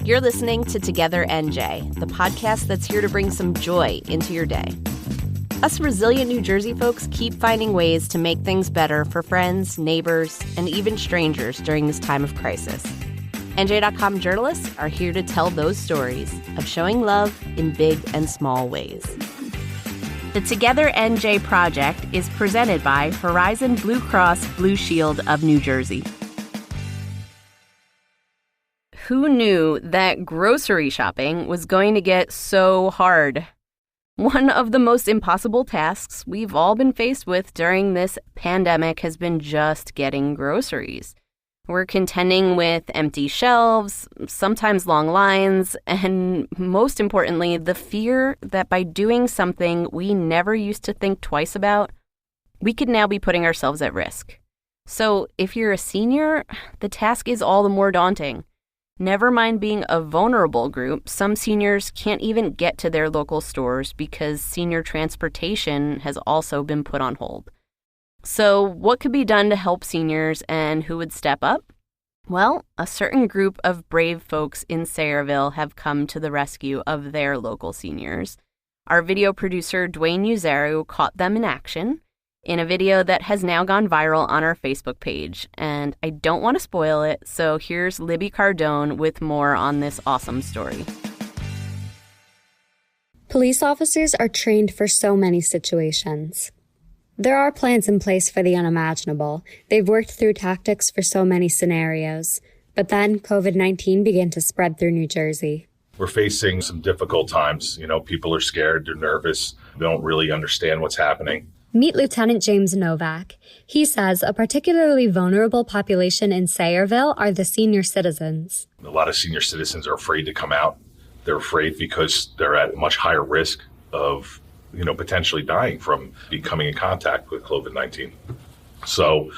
You're listening to Together NJ, the podcast that's here to bring some joy into your day. Us resilient New Jersey folks keep finding ways to make things better for friends, neighbors, and even strangers during this time of crisis. NJ.com journalists are here to tell those stories of showing love in big and small ways. The Together NJ project is presented by Horizon Blue Cross Blue Shield of New Jersey. Who knew that grocery shopping was going to get so hard? One of the most impossible tasks we've all been faced with during this pandemic has been just getting groceries. We're contending with empty shelves, sometimes long lines, and most importantly, the fear that by doing something we never used to think twice about, we could now be putting ourselves at risk. So if you're a senior, the task is all the more daunting. Never mind being a vulnerable group, some seniors can't even get to their local stores because senior transportation has also been put on hold. So what could be done to help seniors and who would step up? Well, a certain group of brave folks in Sayreville have come to the rescue of their local seniors. Our video producer, Dwayne Uzeru, caught them in action in a video that has now gone viral on our Facebook page. And I don't want to spoil it, so here's Libby Cardone with more on this awesome story. Police officers are trained for so many situations. There are plans in place for the unimaginable. They've worked through tactics for so many scenarios. But then COVID-19 began to spread through New Jersey. We're facing some difficult times. People are scared, they're nervous, they don't really understand what's happening. Meet Lieutenant James Novak. He says a particularly vulnerable population in Sayreville are the senior citizens. A lot of senior citizens are afraid to come out. They're afraid because they're at much higher risk of potentially dying from becoming in contact with COVID-19. So,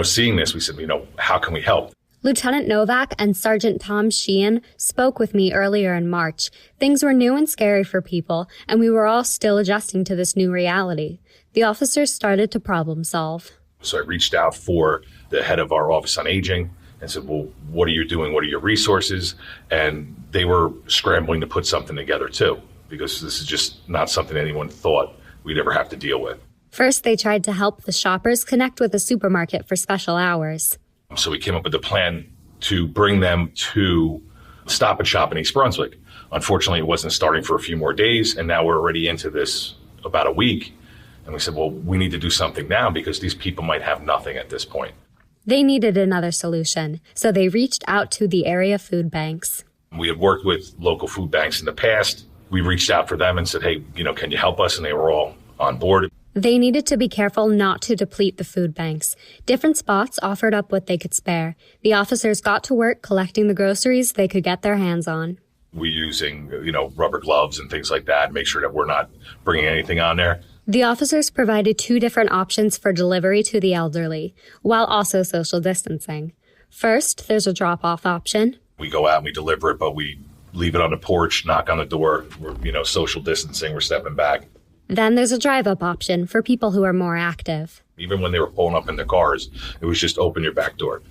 seeing this, we said, how can we help? Lieutenant Novak and Sergeant Tom Sheehan spoke with me earlier in March. Things were new and scary for people, and we were all still adjusting to this new reality. The officers started to problem solve. So I reached out for the head of our Office on Aging and said, well, what are you doing? What are your resources? And they were scrambling to put something together too, because this is just not something anyone thought we'd ever have to deal with. First, they tried to help the shoppers connect with a supermarket for special hours. So we came up with a plan to bring them to Stop and Shop in East Brunswick. Unfortunately, it wasn't starting for a few more days, and now we're already into this about a week. And we said, well, we need to do something now because these people might have nothing at this point. They needed another solution, so they reached out to the area food banks. We had worked with local food banks in the past. We reached out for them and said, hey, can you help us? And they were all on board. They needed to be careful not to deplete the food banks. Different spots offered up what they could spare. The officers got to work collecting the groceries they could get their hands on. We're using, rubber gloves and things like that, make sure that we're not bringing anything on there. The officers provided 2 different options for delivery to the elderly, while also social distancing. First, there's a drop-off option. We go out and we deliver it, but we leave it on the porch, knock on the door. We're, social distancing, we're stepping back. Then there's a drive-up option for people who are more active. Even when they were pulling up in their cars, it was just open your back door.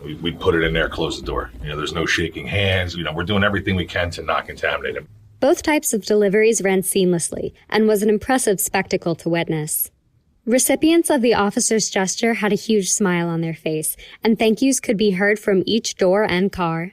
We'd put it in there, close the door. There's no shaking hands. We're doing everything we can to not contaminate them. Both types of deliveries ran seamlessly and was an impressive spectacle to witness. Recipients of the officer's gesture had a huge smile on their face, and thank yous could be heard from each door and car.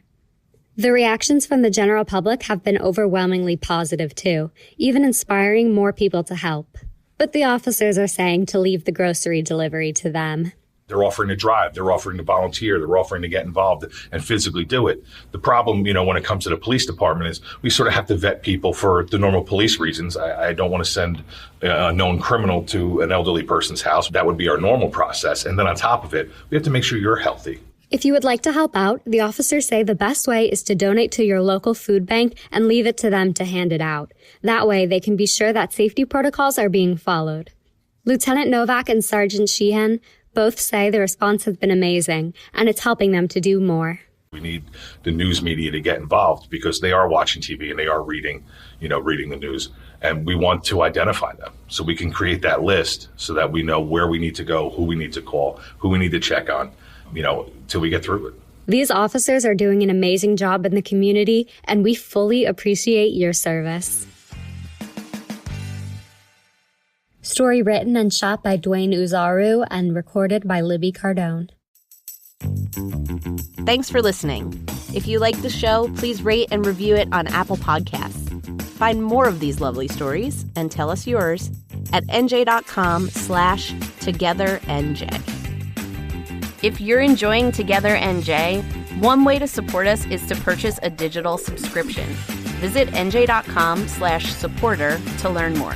The reactions from the general public have been overwhelmingly positive, too, even inspiring more people to help. But the officers are saying to leave the grocery delivery to them. They're offering to drive. They're offering to volunteer. They're offering to get involved and physically do it. The problem, when it comes to the police department is we sort of have to vet people for the normal police reasons. I don't want to send a known criminal to an elderly person's house. That would be our normal process. And then on top of it, we have to make sure you're healthy. If you would like to help out, the officers say the best way is to donate to your local food bank and leave it to them to hand it out. That way, they can be sure that safety protocols are being followed. Lieutenant Novak and Sergeant Sheehan both say the response has been amazing, and it's helping them to do more. We need the news media to get involved because they are watching TV and they are reading the news. And we want to identify them so we can create that list so that we know where we need to go, who we need to call, who we need to check on, till we get through it. These officers are doing an amazing job in the community, and we fully appreciate your service. Story written and shot by Dwayne Uzaru and recorded by Libby Cardone. Thanks for listening. If you like the show, please rate and review it on Apple Podcasts. Find more of these lovely stories and tell us yours at NJ.com/TogetherNJ. If you're enjoying Together NJ, one way to support us is to purchase a digital subscription. Visit NJ.com/supporter to learn more.